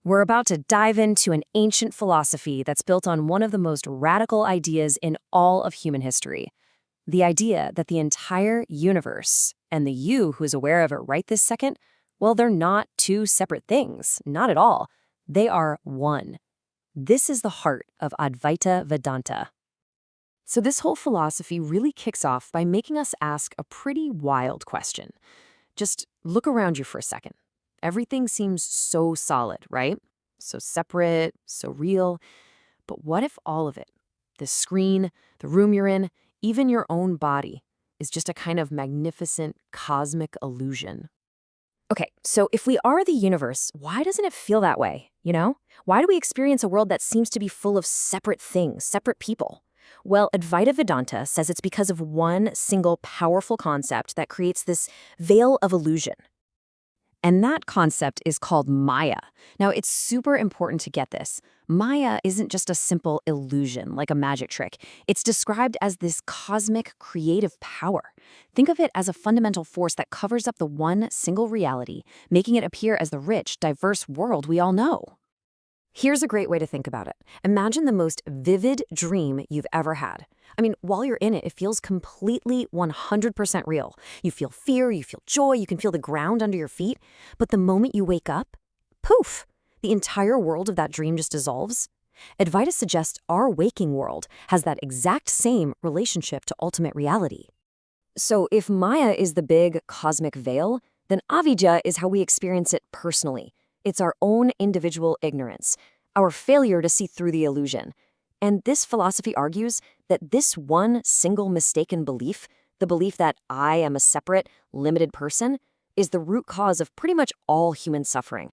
We're about to dive into an ancient philosophy that's built on one of the most radical ideas in all of human history. The idea that the entire universe, and the you who is aware of it right this second, well, they're not two separate things, not at all. They are one. This is the heart of Advaita Vedanta. So this whole philosophy really kicks off by making us ask a pretty wild question. Just look around you for a second. Everything seems so solid, right? So separate, so real. But what if all of it, the screen, the room you're in, even your own body, is just a kind of magnificent cosmic illusion? Okay, so if we are the universe, why doesn't it feel that way, you know? Why do we experience a world that seems to be full of separate things, separate people? Well, Advaita Vedanta says it's because of one single powerful concept that creates this veil of illusion. And that concept is called Maya. Now, it's super important to get this. Maya isn't just a simple illusion, like a magic trick. It's described as this cosmic creative power. Think of it as a fundamental force that covers up the one single reality, making it appear as the rich, diverse world we all know. Here's a great way to think about it. Imagine the most vivid dream you've ever had. I mean, while you're in it, it feels completely 100% real. You feel fear, you feel joy, you can feel the ground under your feet. But the moment you wake up, poof, the entire world of that dream just dissolves. Advaita suggests our waking world has that exact same relationship to ultimate reality. So if Maya is the big cosmic veil, then Avidya is how we experience it personally. It's our own individual ignorance, our failure to see through the illusion. And this philosophy argues that this one single mistaken belief, the belief that I am a separate, limited person, is the root cause of pretty much all human suffering.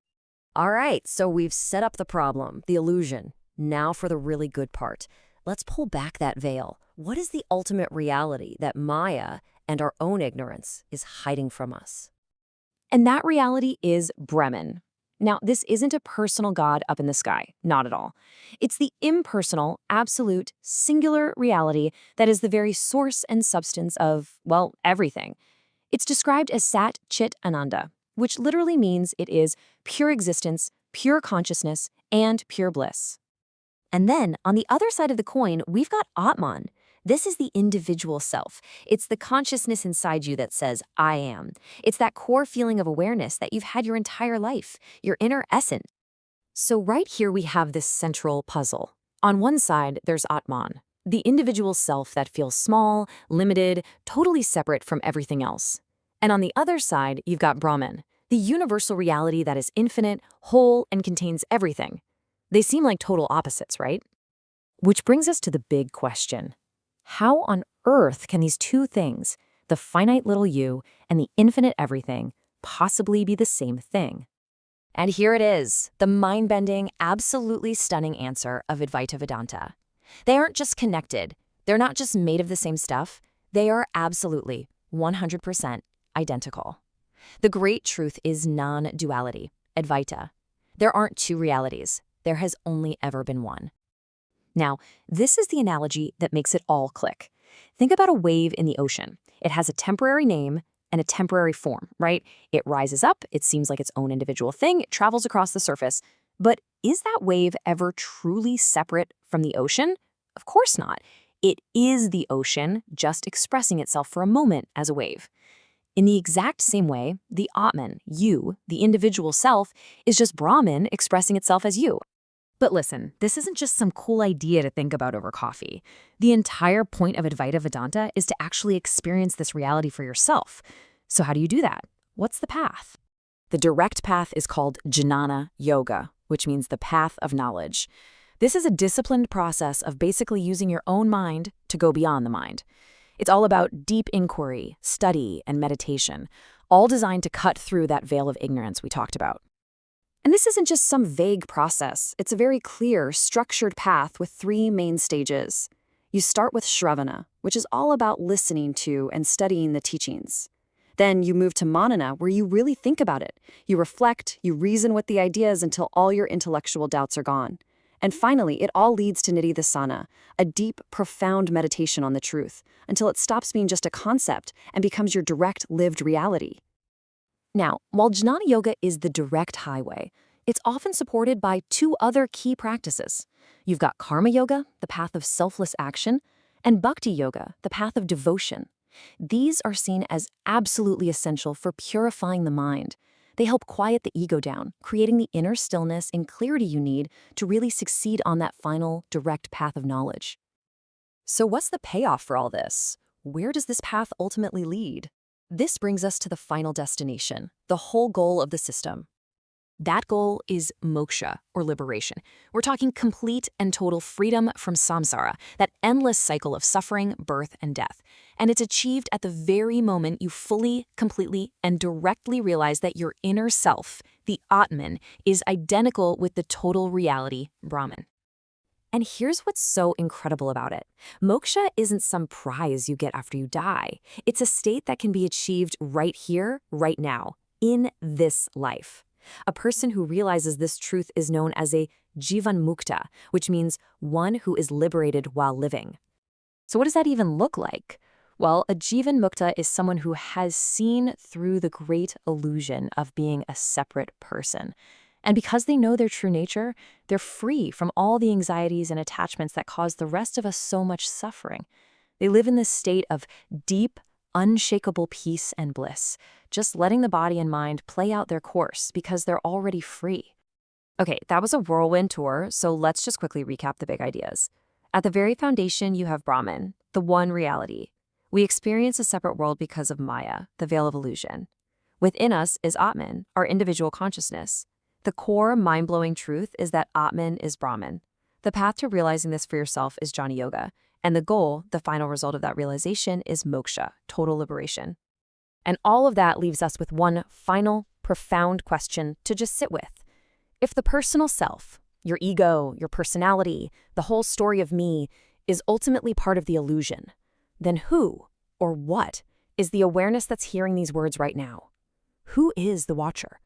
All right, so we've set up the problem, the illusion. Now for the really good part. Let's pull back that veil. What is the ultimate reality that Maya and our own ignorance is hiding from us? And that reality is Brahman. Now, this isn't a personal God up in the sky, not at all. It's the impersonal, absolute, singular reality that is the very source and substance of, well, everything. It's described as Sat Chit Ananda, which literally means it is pure existence, pure consciousness, and pure bliss. And then, on the other side of the coin, we've got Atman. This is the individual self. It's the consciousness inside you that says, I am. It's that core feeling of awareness that you've had your entire life, your inner essence. So right here we have this central puzzle. On one side, there's Atman, the individual self that feels small, limited, totally separate from everything else. And on the other side, you've got Brahman, the universal reality that is infinite, whole, and contains everything. They seem like total opposites, right? Which brings us to the big question. How on earth can these two things, the finite little you and the infinite everything, possibly be the same thing? And here it is, the mind-bending, absolutely stunning answer of Advaita Vedanta. They aren't just connected. They're not just made of the same stuff. They are absolutely, 100% identical. The great truth is non-duality, Advaita. There aren't two realities. There has only ever been one. Now, this is the analogy that makes it all click. Think about a wave in the ocean. It has a temporary name and a temporary form, right? It rises up, it seems like its own individual thing, it travels across the surface. But is that wave ever truly separate from the ocean? Of course not. It is the ocean just expressing itself for a moment as a wave. In the exact same way, the Atman, you, the individual self, is just Brahman expressing itself as you. But listen, this isn't just some cool idea to think about over coffee. The entire point of Advaita Vedanta is to actually experience this reality for yourself. So how do you do that? What's the path? The direct path is called Jnana Yoga, which means the path of knowledge. This is a disciplined process of basically using your own mind to go beyond the mind. It's all about deep inquiry, study, and meditation, all designed to cut through that veil of ignorance we talked about. And this isn't just some vague process. It's a very clear, structured path with three main stages. You start with Shravana, which is all about listening to and studying the teachings. Then you move to Manana, where you really think about it. You reflect, you reason with the ideas until all your intellectual doubts are gone. And finally, it all leads to Nididhasana, a deep, profound meditation on the truth, until it stops being just a concept and becomes your direct lived reality. Now, while Jnana Yoga is the direct highway, It's often supported by two other key practices. You've got Karma Yoga, the path of selfless action, and Bhakti Yoga, the path of devotion. These are seen as absolutely essential for purifying the mind. They help quiet the ego down, creating the inner stillness and clarity you need to really succeed on that final, direct path of knowledge. So what's the payoff for all this? Where does this path ultimately lead? This brings us to the final destination, the whole goal of the system. That goal is moksha, or liberation. We're talking complete and total freedom from samsara, that endless cycle of suffering, birth, and death. And it's achieved at the very moment you fully, completely, and directly realize that your inner self, the Atman, is identical with the total reality, Brahman. And here's what's so incredible about it. Moksha isn't some prize you get after you die. It's a state that can be achieved right here, right now, in this life. A person who realizes this truth is known as a Jivanmukti, which means one who is liberated while living. So what does that even look like? Well, a Jivanmukti is someone who has seen through the great illusion of being a separate person. And because they know their true nature, they're free from all the anxieties and attachments that cause the rest of us so much suffering. They live in this state of deep, unshakable peace and bliss, just letting the body and mind play out their course because they're already free. Okay, that was a whirlwind tour, so let's just quickly recap the big ideas. At the very foundation, you have Brahman, the one reality. We experience a separate world because of Maya, the veil of illusion. Within us is Atman, our individual consciousness. The core, mind-blowing truth is that Atman is Brahman. The path to realizing this for yourself is Jnana Yoga, and the goal, the final result of that realization, is moksha, total liberation. And all of that leaves us with one final, profound question to just sit with. If the personal self, your ego, your personality, the whole story of me, is ultimately part of the illusion, then who, or what, is the awareness that's hearing these words right now? Who is the watcher?